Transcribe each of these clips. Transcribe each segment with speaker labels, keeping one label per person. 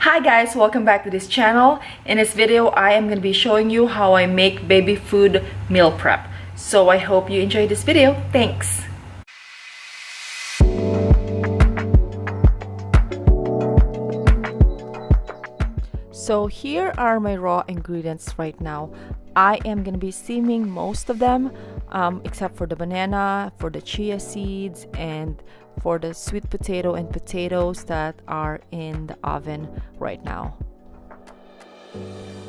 Speaker 1: Hi guys, welcome back to this channel. In this video, I am going to be showing you how I make baby food meal prep. So I hope you enjoy this video. Thanks! So here are my raw ingredients right now. I am going to be steaming most of them, except for the banana, for the chia seeds, and for the sweet potato and potatoes that are in the oven right now.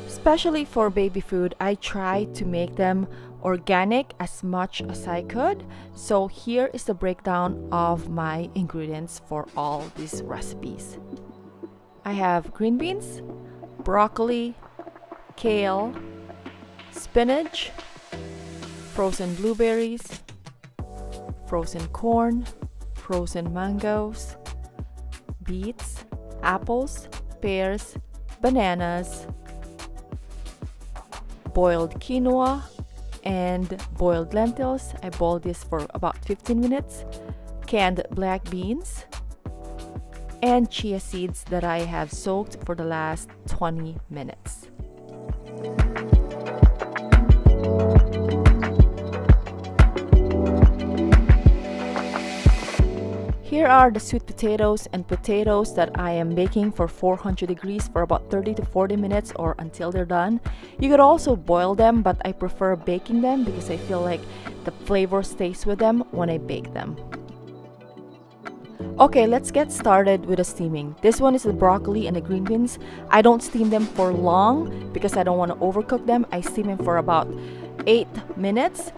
Speaker 1: Especially for baby food, I try to make them organic as much as I could. So here is the breakdown of my ingredients for all these recipes. I have green beans, broccoli, kale, spinach, frozen blueberries, frozen corn, frozen mangoes, beets, apples, pears, bananas, boiled quinoa, and boiled lentils. I boiled this for about 15 minutes, canned black beans, and chia seeds that I have soaked for the last 20 minutes. Here are the sweet potatoes and potatoes that I am baking for 400 degrees for about 30 to 40 minutes or until they're done. You could also boil them, but I prefer baking them because I feel like the flavor stays with them when I bake them. Okay, let's get started with the steaming. This one is the broccoli and the green beans. I don't steam them for long because I don't want to overcook them. I steam them for about 8 minutes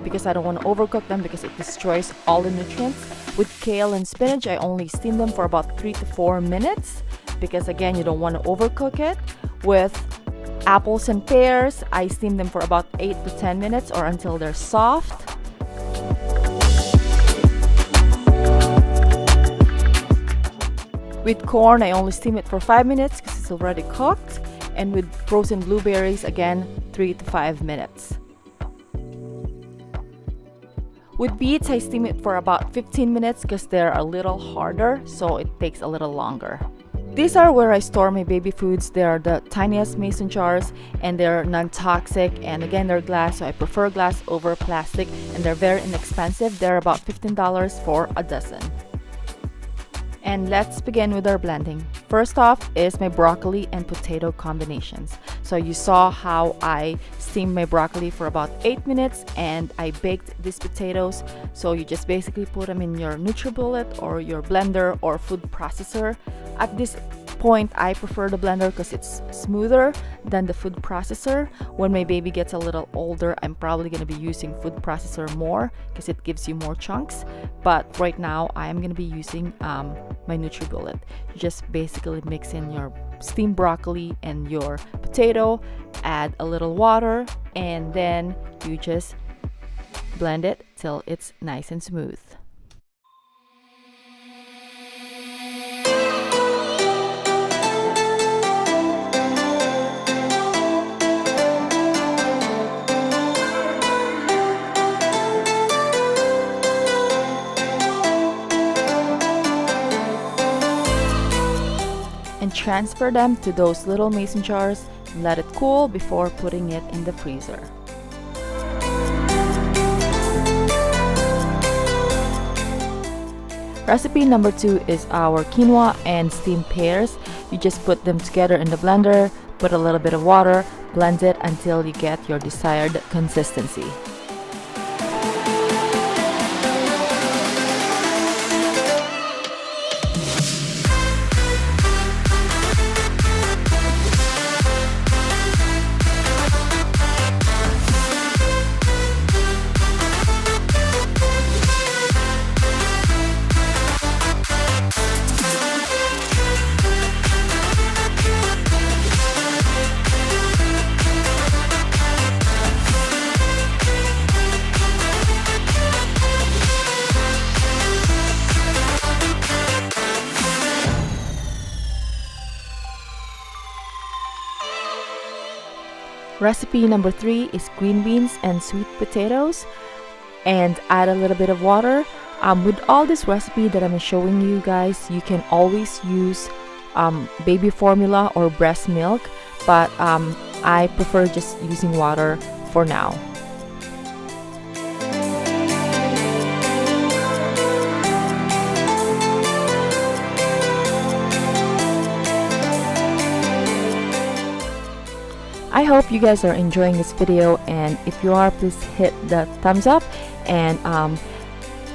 Speaker 1: because I don't want to overcook them because it destroys all the nutrients. With kale and spinach, I only steam them for about 3 to 4 minutes because again, you don't want to overcook it. With apples and pears, I steam them for about 8 to 10 minutes or until they're soft. With corn, I only steam it for 5 minutes because it's already cooked. And with frozen blueberries, again, 3 to 5 minutes. With beets, I steam it for about 15 minutes because they're a little harder, so it takes a little longer. These are where I store my baby foods. They are the tiniest mason jars and they're non-toxic, and again, they're glass, so I prefer glass over plastic, and they're very inexpensive. They're about $15 for a dozen. And let's begin with our blending. First off is my broccoli and potato combinations. So you saw how I steamed my broccoli for about 8 minutes and I baked these potatoes. So you just basically put them in your NutriBullet or your blender or food processor. At this point, I prefer the blender because it's smoother than the food processor. When my baby gets a little older, I'm probably going to be using food processor more because it gives you more chunks. But right now, I am going to be using my NutriBullet. You just basically mix in your steamed broccoli and your potato, add a little water, and then you just blend it till it's nice and smooth. And transfer them to those little mason jars and let it cool before putting it in the freezer. Recipe number 2 is our quinoa and steamed pears. You just put them together in the blender, put a little bit of water, blend it until you get your desired consistency. Recipe number 3 is green beans and sweet potatoes, and add a little bit of water. With all this recipe that I'm showing you guys, you can always use baby formula or breast milk, but I prefer just using water for now. I hope you guys are enjoying this video, and if you are, please hit the thumbs up and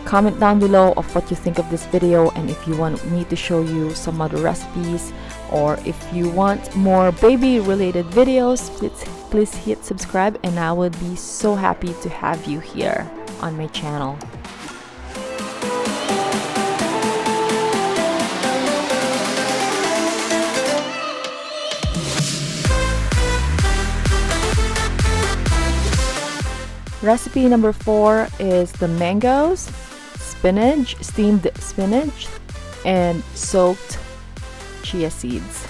Speaker 1: comment down below of what you think of this video, and if you want me to show you some other recipes, or if you want more baby related videos, please hit subscribe, and I would be so happy to have you here on my channel. Recipe number 4 is the mangoes, spinach, steamed spinach, and soaked chia seeds.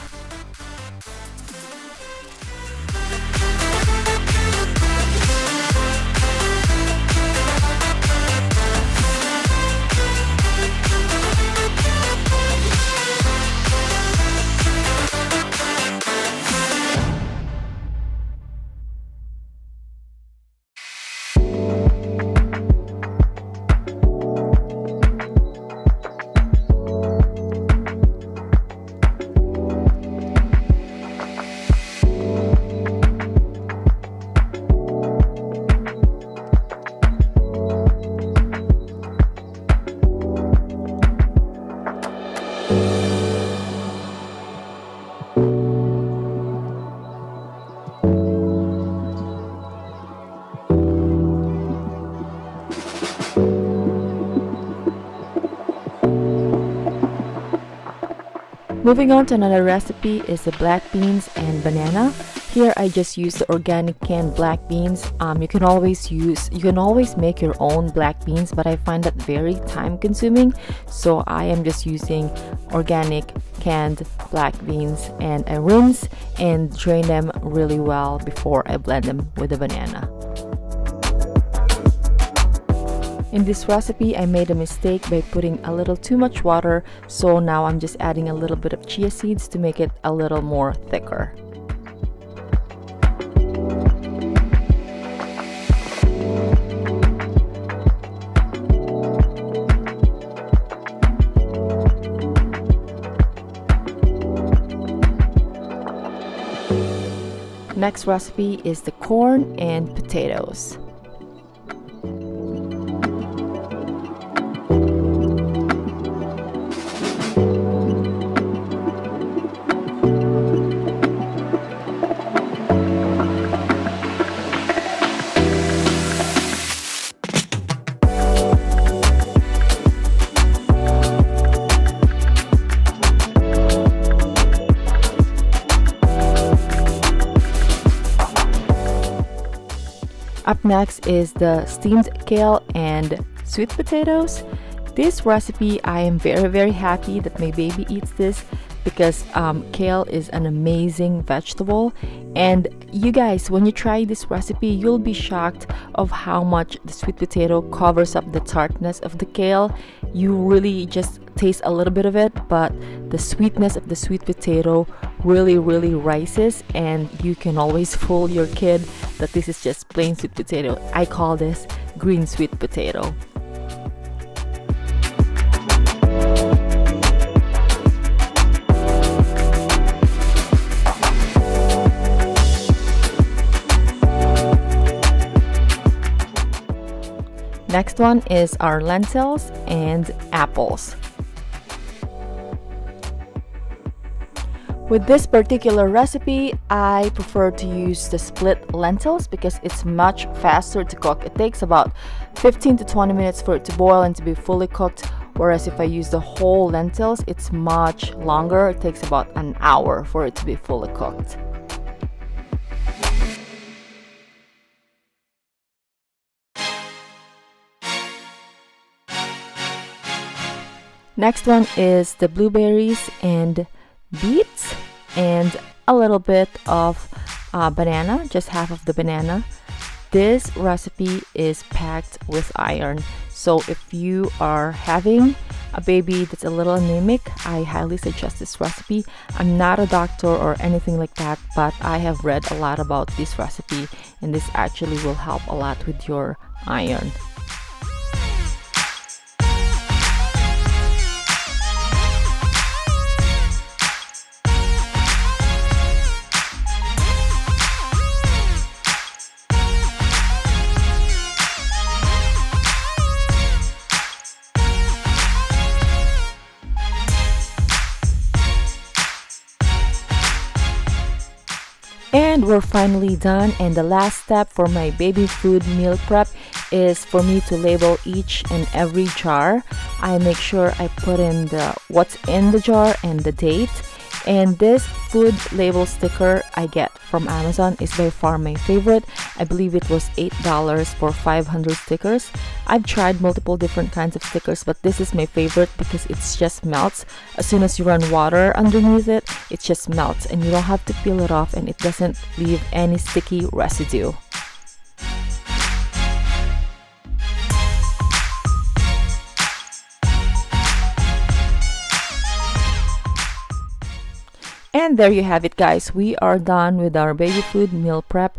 Speaker 1: Moving on to another recipe is the black beans and banana. Here I just use the organic canned black beans. You can always make your own black beans, but I find that very time consuming, so I am just using organic canned black beans, and I rinse and drain them really well before I blend them with the banana. In this recipe, I made a mistake by putting a little too much water, so now I'm just adding a little bit of chia seeds to make it a little more thicker. Next recipe is the corn and potatoes. Up next is the steamed kale and sweet potatoes. This recipe, I am very happy that my baby eats this, because kale is an amazing vegetable, and you guys, when you try this recipe, you'll be shocked of how much the sweet potato covers up the tartness of the kale. You really just taste a little bit of it, but the sweetness of the sweet potato really rises, and you can always fool your kid that this is just plain sweet potato. I call this green sweet potato. Next one is our lentils and apples. With this particular recipe, I prefer to use the split lentils because it's much faster to cook. It takes about 15 to 20 minutes for it to boil and to be fully cooked, whereas if I use the whole lentils, it's much longer. It takes about an hour for it to be fully cooked. Next one is the blueberries and beets, and a little bit of banana, just half of the banana. This recipe is packed with iron, so if you are having a baby that's a little anemic, I highly suggest this recipe. I'm not a doctor or anything like that, but I have read a lot about this recipe, and this actually will help a lot with your iron. And we're finally done, and the last step for my baby food meal prep is for me to label each and every jar. I make sure I put in what's in the jar and the date. And this food label sticker I get from Amazon is by far my favorite. I believe it was $8 for 500 stickers. I've tried multiple different kinds of stickers, but this is my favorite because it just melts. As soon as you run water underneath it, it just melts and you don't have to peel it off, and it doesn't leave any sticky residue. And there you have it, guys. We are done with our baby food meal prep.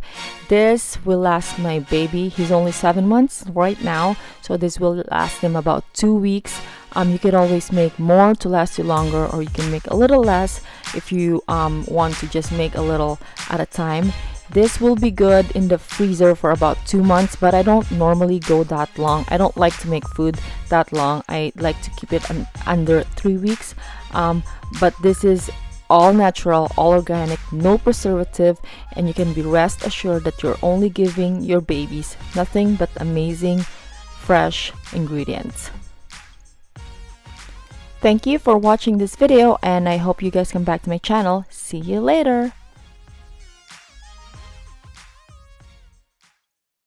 Speaker 1: This will last my baby. He's only 7 months right now, so this will last him about 2 weeks. You can always make more to last you longer, or you can make a little less if you want to just make a little at a time. This will be good in the freezer for about 2 months, but I don't normally go that long. I don't like to make food that long. I like to keep it under 3 weeks. But this is all natural, all organic, no preservative, and you can be rest assured that you're only giving your babies nothing but amazing, fresh ingredients. Thank you for watching this video, and I hope you guys come back to my channel. See you later.